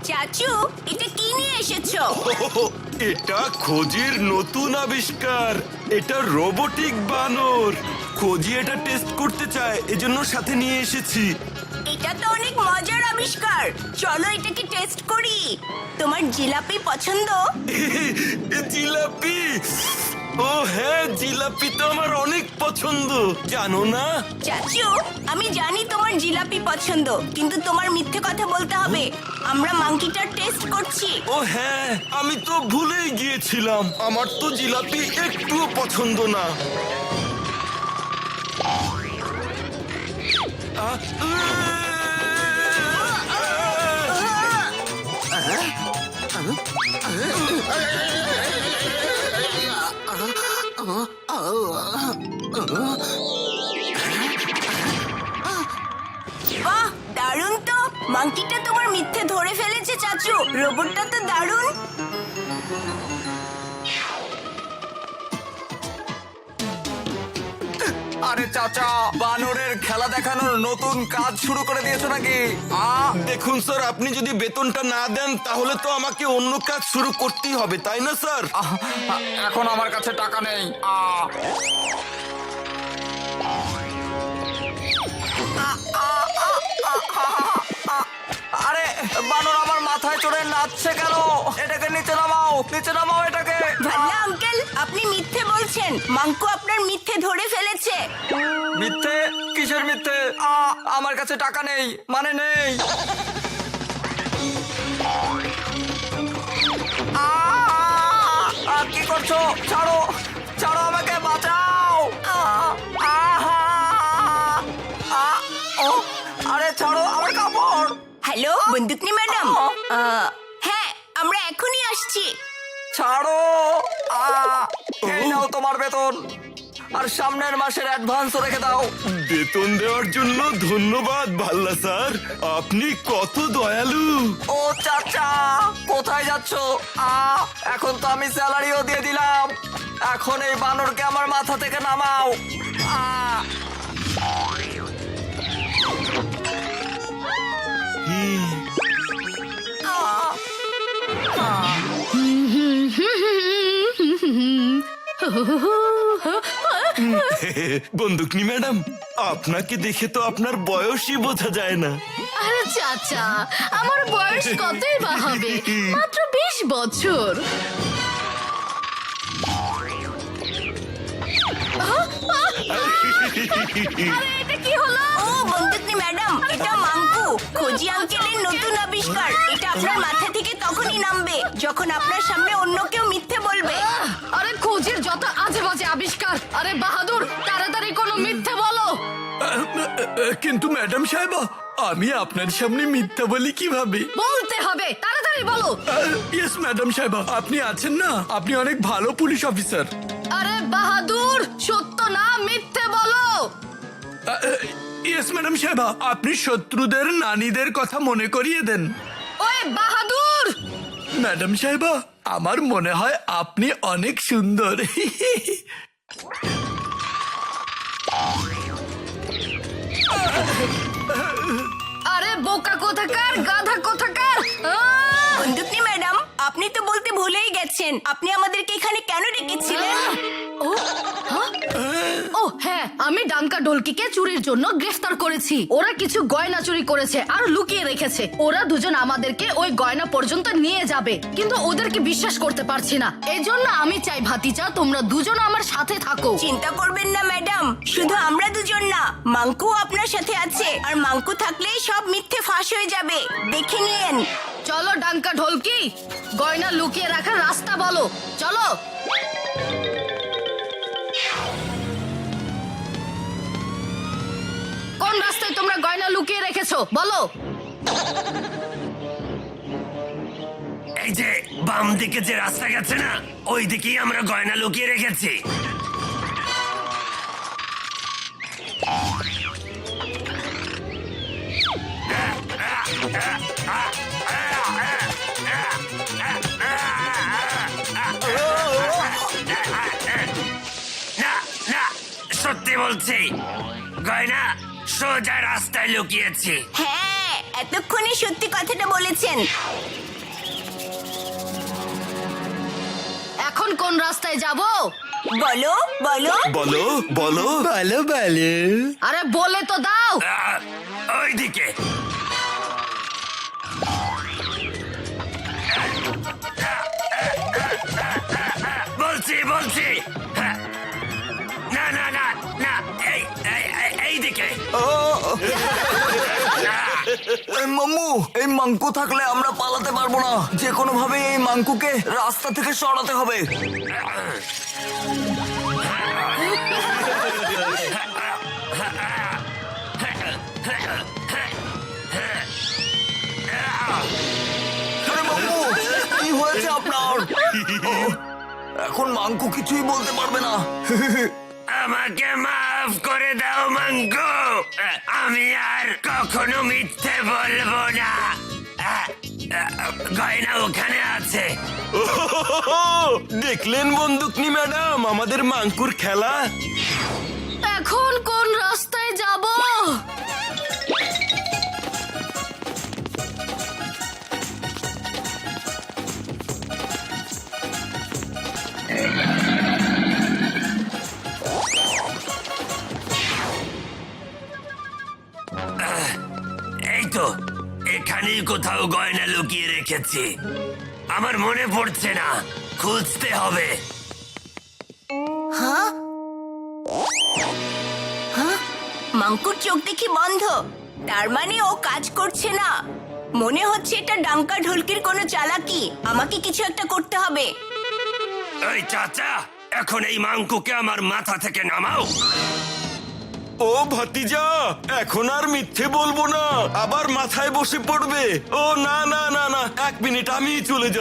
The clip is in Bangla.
চাচু, এটা কি নিয়ে এসেছো? এটা খোঁজির নতুন আবিষ্কার। এটা রোবোটিক বানর। খোঁজি এটা টেস্ট করতে চায়, এজন্য সাথে নিয়ে এসেছি। এটা তো অনেক মজার আবিষ্কার। চলো এটাকে টেস্ট করি। তোমার জিলাপি পছন্দ? জিলাপি? ও হ্যাঁ, জিলাপি তো আমার অনেক পছন্দ, জানো না? চাচু, আমি জানি তোমার জিলাপি পছন্দ, কিন্তু তোমার মিথ্যে কথা বলতে হবে। আমরা মাংকিটার টেস্ট করছি। ও হ্যাঁ, আমি তো ভুলেই গিয়েছিলাম, আমার তো জিলাপি একটুও পছন্দ না। বাহ, দারুণ তো। মাংকিটা তোমার মিথ্যে ধরে ফেলেছে চাচু। রোবটটা তো দারুণ। আরে চাচা, বানরের খেলা দেখানোর নতুন কাজ শুরু করে দিয়েছো নাকি? দেখুন স্যার, আপনি যদি বেতনটা না দেন তাহলে তো আমাকে অন্য কাজ শুরু করতেই হবে, তাই না স্যার? এখন আমার কাছে টাকা নেই। আরে বানর আমার মাথায় চড়ে নাচছে কেন? এটাকে নিচে নামাও, নিচে নামাও এটাকে। ভাল্লা আঙ্কেল, আপনি মিথ্যে বলছেন। মাংকু আপনার মিথ্যে ধরে ফেলেছে। মিথ্যে? কিসের মিথ্যে? আমার কাছে টাকা নেই, মানে নেই। কি করছো? ছাড়ো, ছাড়ো আমাকে, বাঁচাও। আরে ছাড়ো আমার কাপড়। হ্যালো বন্দুকনি ম্যাডাম। হ্যাঁ, আমরা এখনই আসছি। ছাড়ো। এই নাও তোমার বেতন, আর সামনের মাসের অ্যাডভান্সও রেখে দাও। বেতন দেওয়ার জন্য ধন্যবাদ ভাল্লা স্যার, আপনি কত দয়ালু। ও চাচা, কোথায় যাচ্ছ? এখন তো আমি স্যালারিও দিয়ে দিলাম। এখন এই বানরকে আমার মাথা থেকে নামাও। বন্দুকনি ম্যাডাম, আপনাকে দেখে তো আপনার বয়সই বোঝা যায় না। আরে চাচা, আমার বয়স কতই বা হবে, মাত্র 20 বছর। আরে এটা কি হলো? ও বন্দুকনি ম্যাডাম, এটা মাংকু, খোঁজি আঙ্কেলের নতুন আবিষ্কার। এটা আপনার মাথা থেকে তখনই নামবে যখন আপনার সামনে অন্য কেউ মিথ্যে বলবে। আরে খোঁজের যত আজে বাজে আবিষ্কার। আরে বাহাদুর, তাড়াতাড়ি কোনো মিথ্যে বলো। কিন্তু ম্যাডাম সাহেবা, আমি আপনার সামনে মিথ্যা বলি কিভাবে? বলতে হবে, তাড়াতাড়ি বলো। ইয়েস ম্যাডাম সাহেবা, আপনি আছেন না, আপনি অনেক ভালো পুলিশ অফিসার। আরে বাহাদুর, সত্য না মিথ্যে বলো। ইয়েস ম্যাডাম সাহেবা, আপনি শত্রুদের নানীদের কথা মনে করিয়ে দেন। ওই বাহাদুর। ম্যাডাম সাহেবা, আমার মনে হয় আপনি অনেক সুন্দর। আরে বোকা কোথাকার, গাধা কোথাকার। বন্দুকনি ম্যাডাম, আপনি তো বলতে ভুলেই গেছেন আপনি আমাদেরকে এখানে কেন ডেকেছিলেন। ও হ্যাঁ, আমি ডাঙ্কা ঢোলকিকে চুরির জন্য গ্রেফতার করেছি। ওরা কিছু গয়না চুরি করেছে আর লুকিয়ে রেখেছে। ওরা দুজন আমাদেরকে ওই গয়না পর্যন্ত নিয়ে যাবে, কিন্তু ওদেরকে বিশ্বাস করতে পারছি না। এই জন্য আমি চাই ভাতিজা, তোমরা দুজন আমার সাথে থাকো। চিন্তা করবেন না ম্যাডাম, শুধু আমরা দুজন না, মাংকু আপনার সাথে আছে। আর মাংকু থাকলেই সব মিথ্যে ফাঁস হয়ে যাবে, দেখে নিন। চলো ডাঙ্কা ঢোলকি, গয়না লুকিয়ে রাখার রাস্তা বলো। চলো। কোন রাস্তায় তোমরা গয়না লুকিয়ে রেখেছো বলো। এই যে বাম দিকে যে রাস্তা গেছে না, ওই দিকেই আমরা গয়না লুকিয়ে রেখেছি। না না, সত্যি বলছি, গয়না সোজা রাস্তায় লুকিয়েছি। হ্যাঁ, হ্যাঁ, এতক্ষণে সত্যি কথাটা বলেছেন। এখন কোন রাস্তায় যাব? বলো বলো। বলো বলো ভালো ভালো। আরে বলে তো দাও। ওইদিকে। বলছি হ্যাঁ। না না না না এইদিকে। মাম্মু, এই মাঙ্কু থাকলে আমরা পালাতে পারবো না। যে কোনো ভাবে এই মাঙ্কুকে রাস্তা থেকে সরাতে হবে। আরে মাম্মু, কি হয়েছে আপনার? ও, এখন মাঙ্কু কিছুই বলতে পারবে না। আমাকে মাফ করে দাও মাঙ্কু, আমি আর কখনো মিথ্যে বলবো না। গয়না ওখানে আছে। দেখলেন বন্দুকনি ম্যাডাম আমাদের মাঙ্কুর খেলা। এখন কোন রাস্তায় যাব? এই তো এখানেই কোথাও গয়না লুকিয়ে রেখেছি। আমার মনে পড়ছে না, খুঁজতে হবে। হ্যাঁ, মাঙ্কুর চোখ দেখি বন্ধ। তার মানে ও কাজ করছে না। মনে হচ্ছে এটা ডাঙ্কা ঢোলকির কোনো চালাকি। আমাকে কিছু একটা করতে হবে। এই চাচা, এখন এই মাঙ্কুকে আমার মাথা থেকে নামাও। ও ভাতিজা, এখন আর মিথ্যে বলবো না, আবার মাথায় বসে পড়বে। ও না না না না, 1 মিনিট, আমি চলে যাচ্ছি।